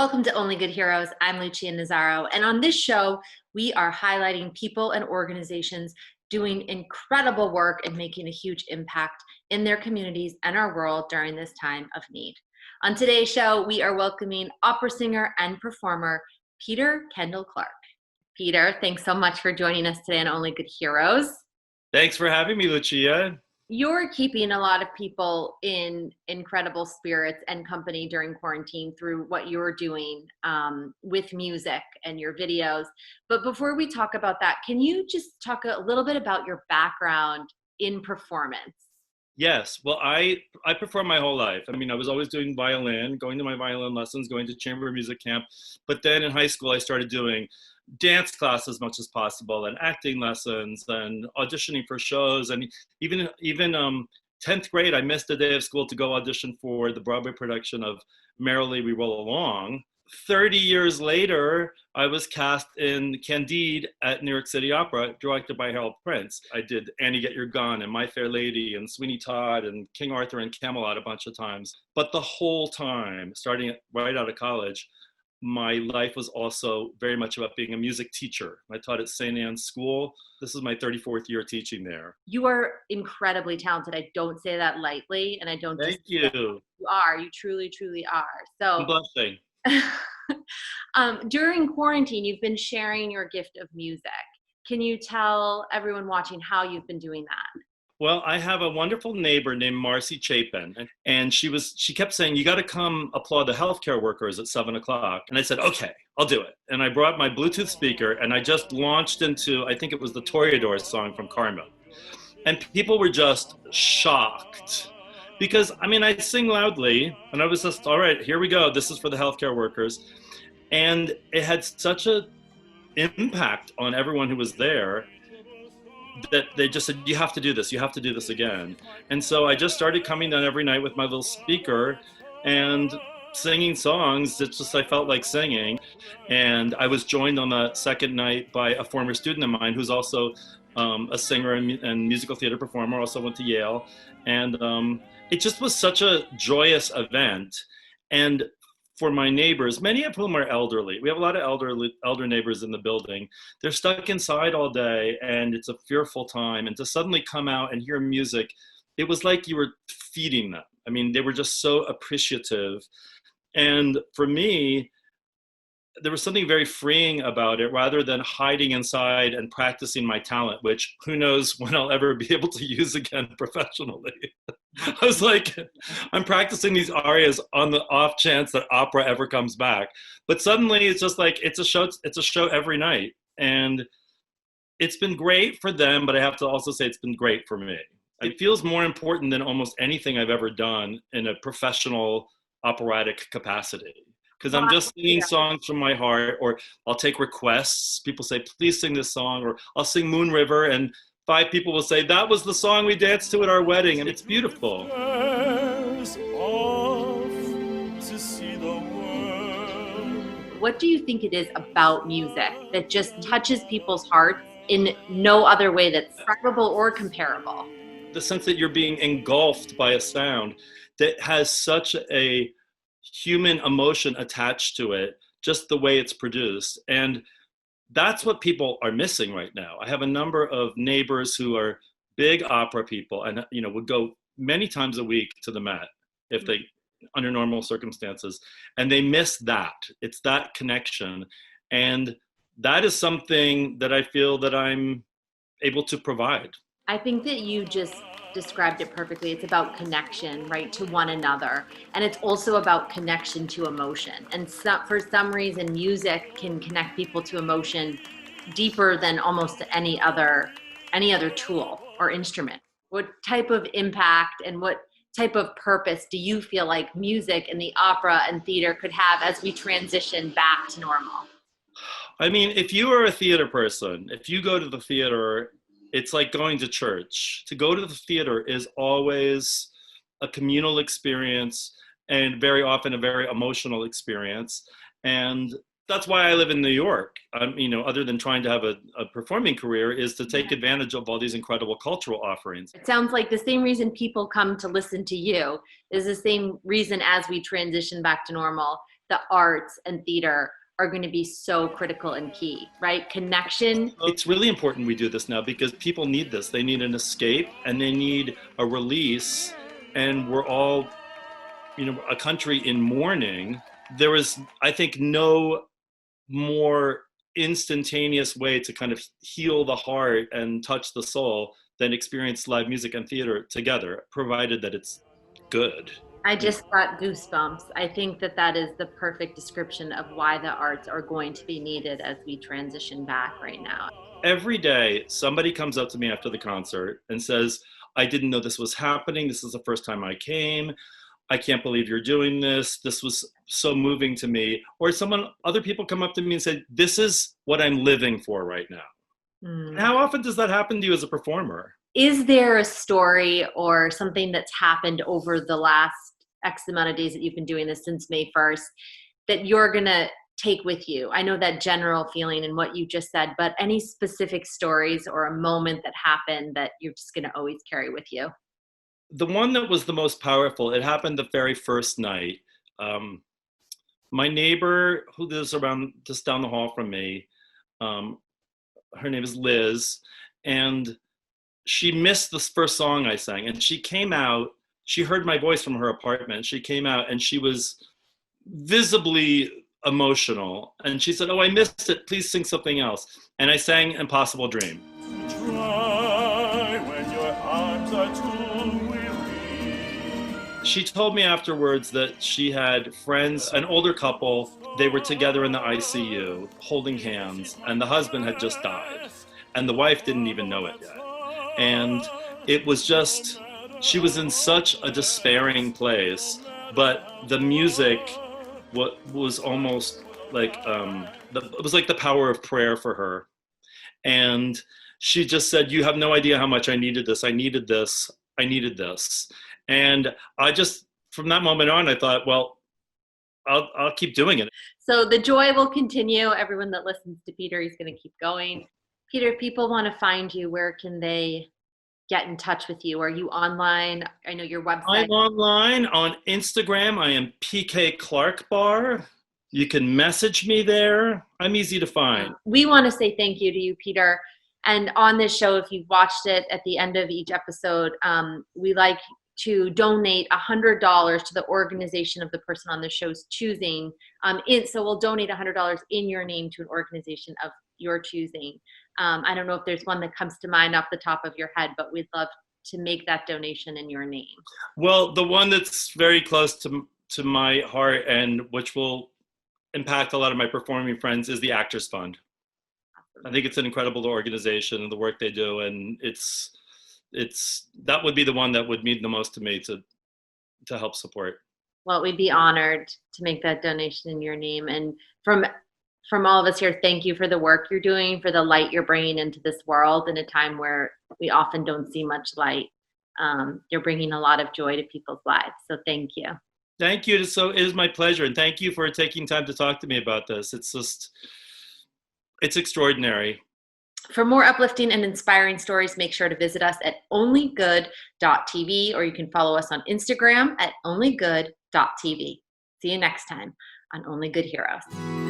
Welcome to Only Good Heroes. I'm Lucia Nazzaro, and on this show, we are highlighting people and organizations doing incredible work and making a huge impact in their communities and our world during this time of need. On today's show, we are welcoming opera singer and performer Peter Kendall Clark. Peter, thanks so much for joining us today on Only Good Heroes. Thanks for having me, Lucia. You're keeping a lot of people in incredible spirits and company during quarantine through what you're doing with music and your videos. But before we talk about that, can you just talk a little bit about your background in performance? Yes, well, I performed my whole life. I mean, I was always doing violin, going to my violin lessons, going to chamber music camp. But then in high school, I started doing dance class as much as possible, and acting lessons, and auditioning for shows, and even 10th grade, I missed a day of school to go audition for the Broadway production of Merrily We Roll Along. 30 years later, I was cast in Candide at New York City Opera, directed by Harold Prince. I did Annie Get Your Gun and My Fair Lady and Sweeney Todd and King Arthur and Camelot a bunch of times. But the whole time, starting right out of college, my life was also very much about being a music teacher. I taught at St. Anne's School. This is my 34th year teaching there. You are incredibly talented. I don't say that lightly, and I don't just Thank you. You are. You truly, truly are. So I'm blushing. During quarantine, you've been sharing your gift of music. Can you tell everyone watching how you've been doing that? Well, I have a wonderful neighbor named Marcy Chapin, and she kept saying, you got to come applaud the healthcare workers at 7:00. And I said, okay, I'll do it. And I brought my Bluetooth speaker, and I just launched into, I think it was the Toreador song from Carmen. And people were just shocked because, I mean, I sing loudly, and I was just, all right, here we go. This is for the healthcare workers. And it had such an impact on everyone who was there that they just said, you have to do this. You have to do this again. And so I just started coming down every night with my little speaker and singing songs that just I felt like singing. And I was joined on the second night by a former student of mine who's also a singer and musical theater performer, also went to Yale. And it just was such a joyous event. And for my neighbors, many of whom are elderly. We have a lot of elder neighbors in the building. They're stuck inside all day, and it's a fearful time. And to suddenly come out and hear music, it was like you were feeding them. I mean, they were just so appreciative. And for me, there was something very freeing about it, rather than hiding inside and practicing my talent, which who knows when I'll ever be able to use again professionally. I was like, I'm practicing these arias on the off chance that opera ever comes back. But suddenly it's just like, it's a show every night. And it's been great for them, but I have to also say it's been great for me. It feels more important than almost anything I've ever done in a professional operatic capacity. Because I'm just singing songs from my heart, or I'll take requests. People say, please sing this song, or I'll sing Moon River, and 5 people will say, that was the song we danced to at our wedding, and it's beautiful. What do you think it is about music that just touches people's hearts in no other way that's describable or comparable? The sense that you're being engulfed by a sound that has such a human emotion attached to it, just the way it's produced. And that's what people are missing right now. I have a number of neighbors who are big opera people and, would go many times a week to the Met if they, under normal circumstances, and they miss that. It's that connection. And that is something that I feel that I'm able to provide. I think that you just described it perfectly. It's about connection, right, to one another. And it's also about connection to emotion. And for some reason, music can connect people to emotion deeper than almost any other tool or instrument. What type of impact and what type of purpose do you feel like music and the opera and theater could have as we transition back to normal? I mean, if you are a theater person, if you go to the theater, it's like going to church. To go to the theater is always a communal experience, and very often a very emotional experience. And that's why I live in New York. Other than trying to have a performing career, is to take advantage of all these incredible cultural offerings. It sounds like the same reason people come to listen to you is the same reason as we transition back to normal, the arts and theater are going to be so critical and key, right? Connection. It's really important we do this now because people need this. They need an escape and they need a release. And we're all, a country in mourning. There is, I think, no more instantaneous way to kind of heal the heart and touch the soul than experience live music and theater together, provided that it's good. I just got goosebumps. I think that is the perfect description of why the arts are going to be needed as we transition back right now. Every day, somebody comes up to me after the concert and says, I didn't know this was happening. This is the first time I came. I can't believe you're doing this. This was so moving to me. Or other people come up to me and say, this is what I'm living for right now. How often does that happen to you as a performer? Is there a story or something that's happened over the last X amount of days that you've been doing this since May 1st that you're going to take with you? I know that general feeling and what you just said, but any specific stories or a moment that happened that you're just going to always carry with you? The one that was the most powerful, it happened the very first night. My neighbor who lives around just down the hall from me, her name is Liz, and she missed the first song I sang, and she came out, she heard my voice from her apartment. She came out and she was visibly emotional. And she said, oh, I missed it. Please sing something else. And I sang Impossible Dream. Try when your arms are too weary. She told me afterwards that she had friends, an older couple, they were together in the ICU holding hands, and the husband had just died. And the wife didn't even know it yet. And it was just, she was in such a despairing place, but the music was almost like, it was like the power of prayer for her. And she just said, you have no idea how much I needed this. I needed this. I needed this. And I just, from that moment on, I thought, well, I'll keep doing it. So the joy will continue. Everyone that listens to Peter, he's going to keep going. Peter, if people want to find you, where can they get in touch with you? Are you online? I know your website. I'm online on Instagram. I am PK Clark Bar. You can message me there. I'm easy to find. We want to say thank you to you, Peter. And on this show, if you've watched it at the end of each episode, we like to donate $100 to the organization of the person on the show's choosing. So we'll donate $100 in your name to an organization of your choosing. I don't know if there's one that comes to mind off the top of your head, but we'd love to make that donation in your name. Well, the one that's very close to my heart and which will impact a lot of my performing friends is the Actors Fund. Awesome. I think it's an incredible organization and the work they do, and it's that would be the one that would mean the most to me to help support. Well, we'd be honored to make that donation in your name. And from all of us here, thank you for the work you're doing, for the light you're bringing into this world in a time where we often don't see much light. You're bringing a lot of joy to people's lives. So thank you. Thank you. So it is my pleasure. And thank you for taking time to talk to me about this. It's extraordinary. For more uplifting and inspiring stories, make sure to visit us at OnlyGood.tv, or you can follow us on Instagram at OnlyGood.tv. See you next time on Only Good Heroes.